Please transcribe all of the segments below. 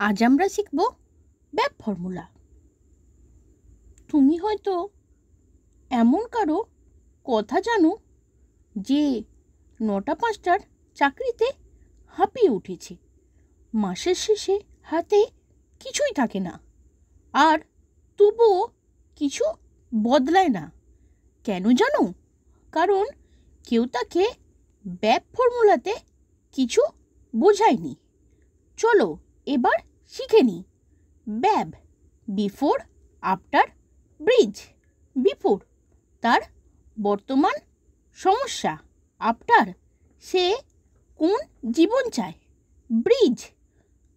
আজ আমরা শিখব ব্যাপ ফর্মুলা। তুমি হয়তো এমন কারো কথা জানো যে 9টা 5টার চাকরিতে হাঁপিয়ে উঠেছে, মাসের শেষে হাতে কিছুই থাকে না, আর তবুও কিছু বদলায় না। কেন জানো? কারণ কেউ তাকে ব্যাপ ফর্মুলাতে কিছু বোঝায়নি। চলো এবার শিখে নিই। ব্যাব, বিফোর, আফটার, ব্রিজ। বিফোর তার বর্তমান সমস্যা, আফটার সে কোন জীবন চায়, ব্রিজ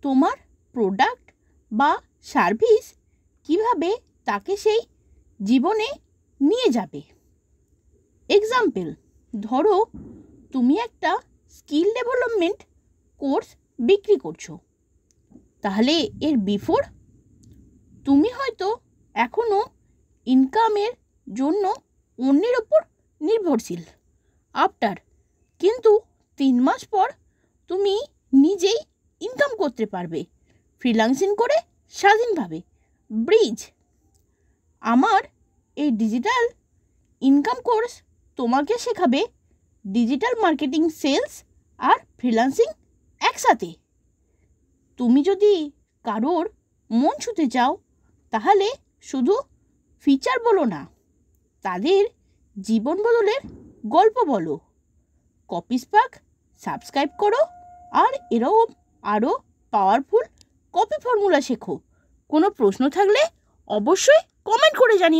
তোমার প্রোডাক্ট বা সার্ভিস কিভাবে তাকে সেই জীবনে নিয়ে যাবে। এক্সাম্পল, ধরো তুমি একটা স্কিল ডেভেলপমেন্ট কোর্স বিক্রি করছো, তাহলে এর বিফোর তুমি হয়তো এখনও ইনকামের জন্য অন্যের ওপর নির্ভরশীল। আফটার কিন্তু 3 মাস পর তুমি নিজেই ইনকাম করতে পারবে ফ্রিল্যান্সিং করে স্বাধীনভাবে। ব্রিজ আমার এই ডিজিটাল ইনকাম কোর্স তোমাকে শেখাবে ডিজিটাল মার্কেটিং, সেলস আর ফ্রিল্যান্সিং একসাথে। তুমি যদি কারোর মন ছুঁতে চাও তাহলে শুধু ফিচার বলো না, তাদের জীবন বদলের গল্প বলো। কপি স্পার্ক সাবস্ক্রাইব করো আর এরকম আরও পাওয়ারফুল কপি ফর্মুলা শেখো। কোনো প্রশ্ন থাকলে অবশ্যই কমেন্ট করে জানিও।